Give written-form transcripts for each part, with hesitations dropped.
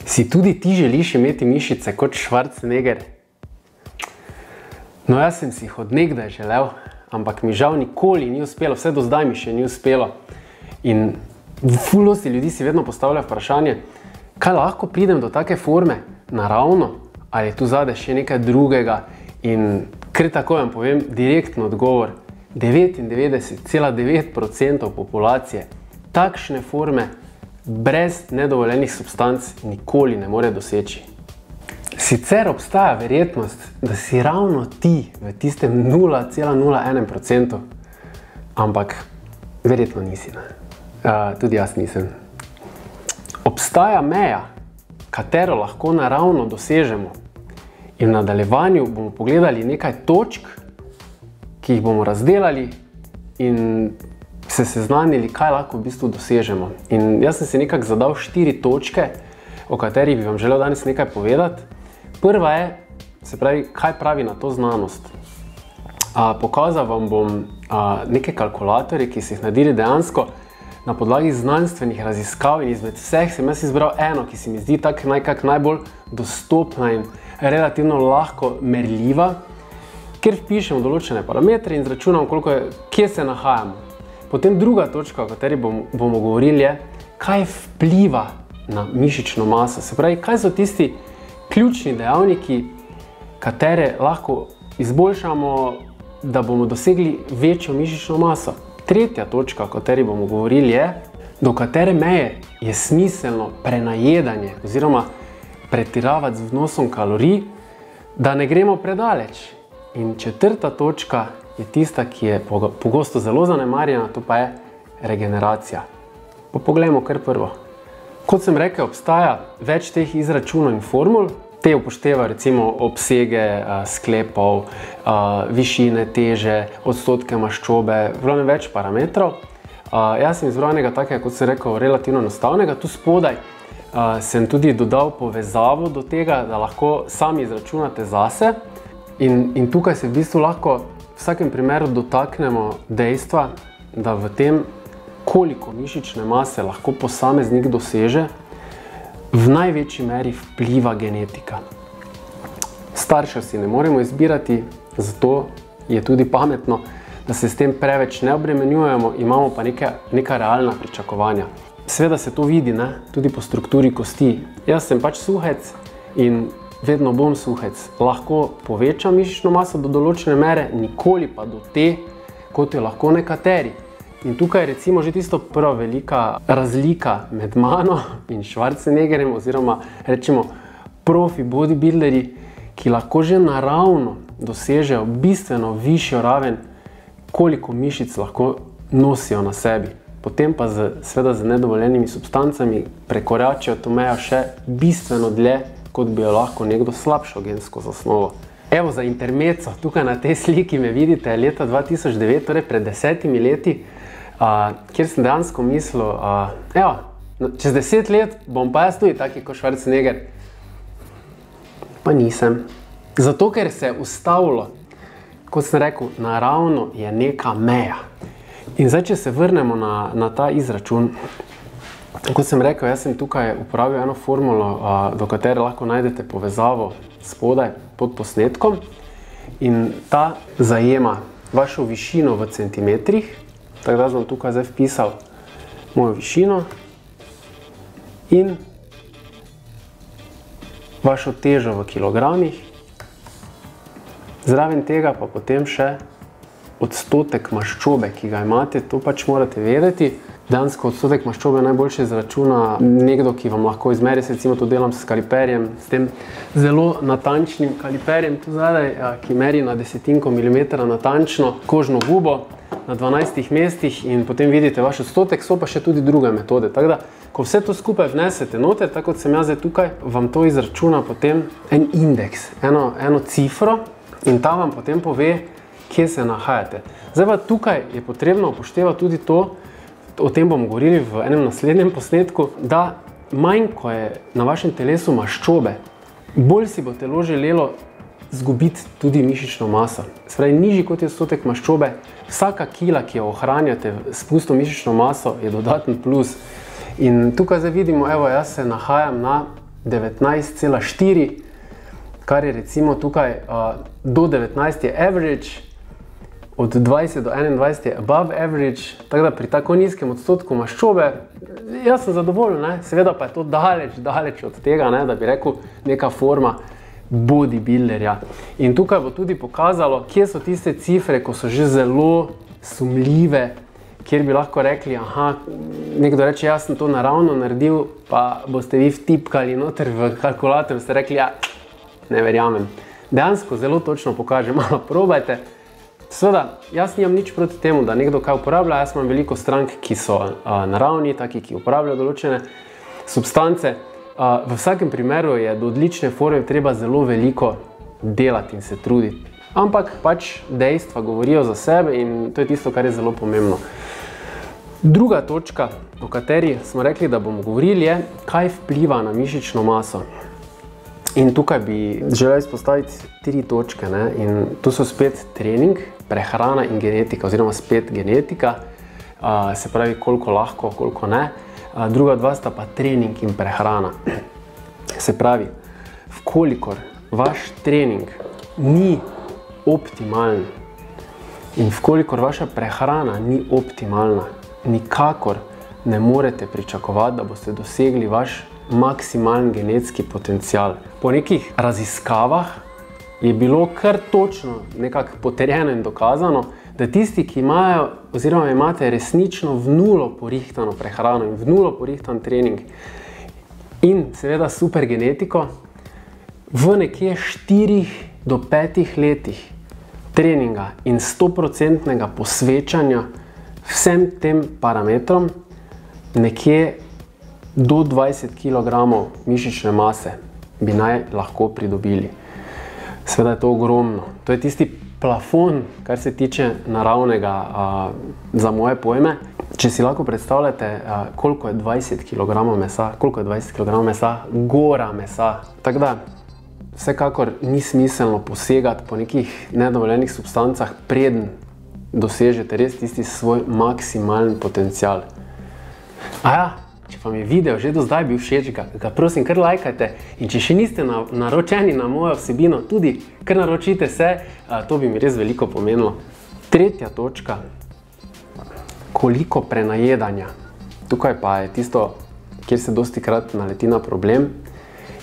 Si tudi ti želiš imeti mišice kot Schwarzenegger? No, jaz sem si jih od nekdaj želel, ampak mi žal nikoli ni uspelo, vse do zdaj mi še ni uspelo. In ful dosti ljudi si vedno postavlja vprašanje, kaj lahko pridem do take forme naravno, ali je tu zadaj še nekaj drugega. In kar tako vam povem, direktno odgovor, 99,9% populacije takšne forme brez nedovoljenih substanc nikoli ne more doseči. Sicer obstaja verjetnost, da si ravno ti v tistem 0,01%, ampak verjetno nisi. Tudi jaz nisem. Obstaja meja, katero lahko naravno dosežemo. In v nadaljevanju bomo pogledali nekaj točk, ki jih bomo razdelali in se seznanili, kaj lahko v bistvu dosežemo. In jaz sem si nekako zadal 4 točke, o katerih bi vam želel danes nekaj povedati. Prva je, se pravi, kaj pravi na to znanost. Pokazal vam bom neke kalkulatorje, ki so jih naredili dejansko na podlagi znanstvenih raziskav in izmed vseh sem jaz izbral eno, ki se mi zdi tako najbolj dostopna in relativno lahko merljiva, kjer vpišemo določene parametre in izračunamo, kje se nahajamo. Potem druga točka, o kateri bomo govorili, je, kaj vpliva na mišično maso. Se pravi, kaj so tisti ključni dejavniki, katere lahko izboljšamo, da bomo dosegli večjo mišično maso. Tretja točka, o kateri bomo govorili, je, do katere meje je smiselno prenajedanje oziroma pretiravati z vnosom kalorij, da ne gremo predaleč. In četrta točka je tista, ki je pogosto zelo zanemarjena, to pa je regeneracija. Pa poglejmo kar prvo. Kot sem rekel, obstaja več teh izračunov in formul. Te upoštevajo recimo obsege sklepov, višine, teže, odstotke maščobe, glavno več parametrov. Jaz sem izbral enega takega, kot sem rekel, relativno enostavnega. Tu spodaj sem tudi dodal povezavo do tega, da lahko sami izračunate zase. In tukaj se v bistvu lahko v vsakem primeru dotaknemo dejstva, da v tem, koliko mišične mase lahko posameznik doseže, v največji meri vpliva genetika. Staršev si ne moremo izbirati, zato je tudi pametno, da se s tem preveč ne obremenjujemo, imamo pa neka realna pričakovanja. Seveda se to vidi, tudi po strukturi kosti. Jaz sem pač suhec in vedno bom suhec. Lahko povečam mišično maso do določene mere, nikoli pa do te, kot jo lahko nekateri. In tukaj je recimo že tisto prva velika razlika med mano in Schwarzeneggerjem oziroma rečemo profi bodybuilderji, ki lahko že naravno dosežejo bistveno višjo raven, koliko mišic lahko nosijo na sebi. Potem pa seveda z nedovoljenimi substancami prekoračijo to mejo še bistveno dlje, kot bi jo lahko nekdo slabšo gensko zasnovo. Evo za intermezzo, tukaj na tej sliki me vidite leta 2009, torej pred 10 leti, kjer sem dejansko mislil, čez 10 let bom pa jaz tudi taki kot Schwarzenegger. Pa nisem. Zato, ker se je ustavilo, kot sem rekel, naravno je neka meja. In zdaj, če se vrnemo na ta izračun, kot sem rekel, jaz sem tukaj uporabil eno formulo, do katere lahko najdete povezavo spodaj pod posnetkom. In ta zajema vašo višino v centimetrih, tako da sem tukaj zdaj vpisal mojo višino in vašo težo v kilogramih. Zraven tega pa potem še odstotek maščobe, ki ga imate, to pač morate vedeti. Dejansko odstotek maščobe najboljše izračuna nekdo, ki vam lahko izmeri, recimo to delam s kaliperjem, s tem zelo natančnim kaliperjem tu zadaj, ki meri na desetinko milimetra natančno kožno gubo na 12 mestih in potem vidite vaš odstotek, so pa še tudi druge metode. Tako da, ko vse to skupaj vnesete noter, tako kot sem jaz zdaj tukaj, vam to izračuna potem en indeks, eno cifro in ta vam potem pove, kje se nahajate. Zdaj pa tukaj je potrebno upoštevati tudi to, o tem bomo govorili v enem naslednjem posnetku, da manj, ko je na vašem telesu maščobe, bolj si bo telo želelo zgubiti tudi mišično maso. Se pravi, nižji kot je odstotek maščobe, vsaka kila, ki jo ohranjate s pusto mišično maso, je dodaten plus. In tukaj zdaj vidimo, evo, jaz se nahajam na 19,4, kar je recimo tukaj do 19 je average, od 20 do 21 je above average, tako da pri tako nizkem odstotku maščobe, jaz sem zadovoljen, ne? Seveda pa je to daleč od tega, ne? Da bi rekel neka forma bodybuilderja. In tukaj bo tudi pokazalo, kje so tiste cifre, ko so že zelo sumljive, kjer bi lahko rekli, aha, nekdo reče, jaz sem to naravno naredil, pa boste vi vtipkali noter v kalkulator, ste rekli, ja, ne verjamem. Dejansko zelo točno pokaže, malo probajte. Seveda, jaz nimam nič proti temu, da nekdo kaj uporablja, jaz imam veliko strank, ki so naravni, taki, ki uporabljajo določene substance. V vsakem primeru je do odlične forme treba zelo veliko delati in se truditi. Ampak pač dejstva govorijo za sebe in to je tisto, kar je zelo pomembno. Druga točka, o kateri smo rekli, da bomo govorili, je, kaj vpliva na mišično maso. In tukaj bi želel izpostaviti 3 točke, ne? In tu so spet trening, prehrana in genetika, oziroma spet genetika, se pravi, koliko lahko, koliko ne. Druga dva sta pa trening in prehrana. Se pravi, vkolikor vaš trening ni optimalen in vkolikor vaša prehrana ni optimalna, nikakor ne morete pričakovati, da boste dosegli vaš maksimalen genetski potencial. Po nekih raziskavah je bilo kar točno nekako potrjeno in dokazano, da tisti, ki imajo oziroma imate resnično v nulo porihtano prehrano in v nulo porihtan trening in seveda super genetiko, v nekje 4 do 5 letih treninga in 100% posvečanja vsem tem parametrom, nekje do 20 kg mišične mase bi naj lahko pridobili. Seveda je to ogromno. To je tisti plafon, kar se tiče naravnega za moje pojme. Če si lahko predstavljate, koliko je 20 kg mesa, koliko je 20 kg mesa, gora mesa. Tako da, vsekakor ni smiselno posegati po nekih nedovoljenih substancah, preden dosežete res tisti svoj maksimalen potencial. Če vam je video že do zdaj bil všeč, ga prosim kar lajkajte in če še niste naročeni na mojo vsebino, tudi kar naročite se, to bi mi res veliko pomenilo. Tretja točka, koliko prenajedanja. Tukaj pa je tisto, kjer se dostikrat naleti na problem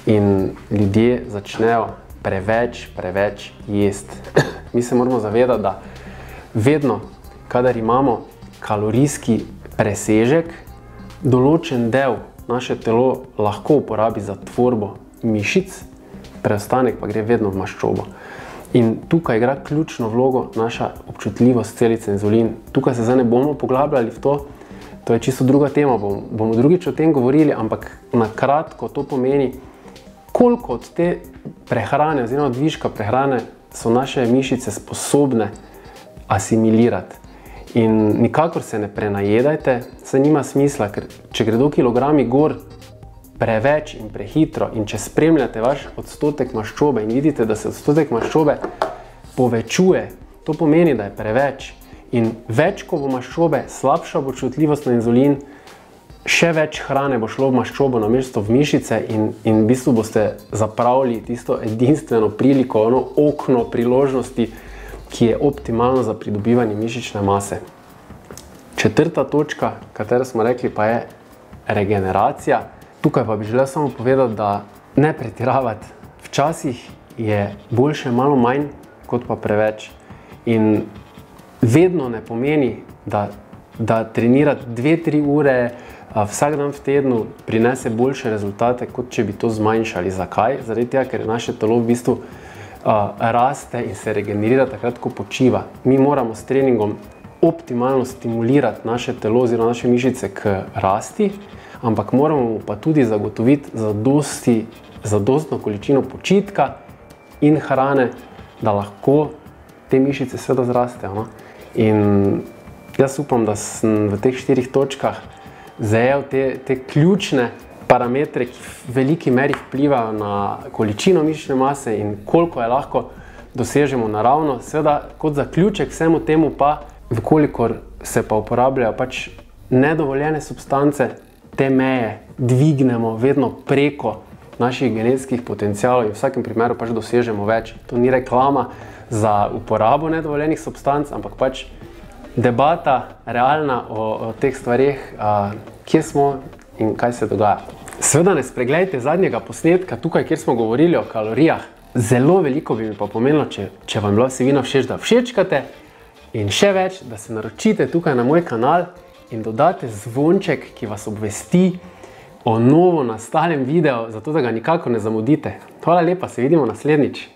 in ljudje začnejo preveč jesti. Mi se moramo zavedati, da vedno, kadar imamo kalorijski presežek, določen del naše telo lahko uporabi za tvorbo mišic, preostanek pa gre vedno v maščobo. In tukaj igra ključno vlogo naša občutljivost celice inzulin. Tukaj se zdaj ne bomo poglabljali v to, to je čisto druga tema, bomo drugič o tem govorili, ampak na kratko to pomeni, koliko od te prehrane oziroma od viška prehrane so naše mišice sposobne asimilirati. In nikakor se ne prenajedajte, saj nima smisla, ker če gredo kilogrami gor preveč in prehitro in če spremljate vaš odstotek maščobe in vidite, da se odstotek maščobe povečuje, to pomeni, da je preveč. In več, ko bo maščobe, slabša bo občutljivost na inzulin, še več hrane bo šlo v maščobo namesto v mišice in v bistvu boste zapravili tisto edinstveno priliko, ono okno priložnosti, ki je optimalno za pridobivanje mišične mase. Četrta točka, katero smo rekli, pa je regeneracija. Tukaj pa bi želel samo povedati, da ne pretiravati. Včasih je boljše malo manj, kot pa preveč. In vedno ne pomeni, da trenirati 2-3 ure vsak dan v tednu prinese boljše rezultate, kot če bi to zmanjšali. Zakaj? Zaradi tega, ker je naše telo v bistvu raste in se regenerira takrat, ko počiva. Mi moramo s treningom optimalno stimulirati naše telo oziroma naše mišice k rasti, ampak moramo pa tudi zagotoviti zadostno količino počitka in hrane, da lahko te mišice seveda zrastejo. No? In jaz upam, da sem v teh 4 točkah zajel te ključne parametre, ki v veliki meri vplivajo na količino mišične mase in koliko je lahko dosežemo naravno. Seveda, kot zaključek vsemu temu pa, vkolikor se pa uporabljajo pač nedovoljene substance, te meje dvignemo vedno preko naših genetskih potencialov in v vsakem primeru pač dosežemo več. To ni reklama za uporabo nedovoljenih substanc, ampak pač debata realna o teh stvarih, kje smo in kaj se dogaja. Seveda ne spregledajte zadnjega posnetka tukaj, kjer smo govorili o kalorijah. Zelo veliko bi mi pa pomenilo, če vam je bila vsebina všeč, da všečkate in še več, da se naročite tukaj na moj kanal in dodate zvonček, ki vas obvesti o novo nastalem videu, zato da ga nikakor ne zamudite. Hvala lepa, se vidimo naslednjič.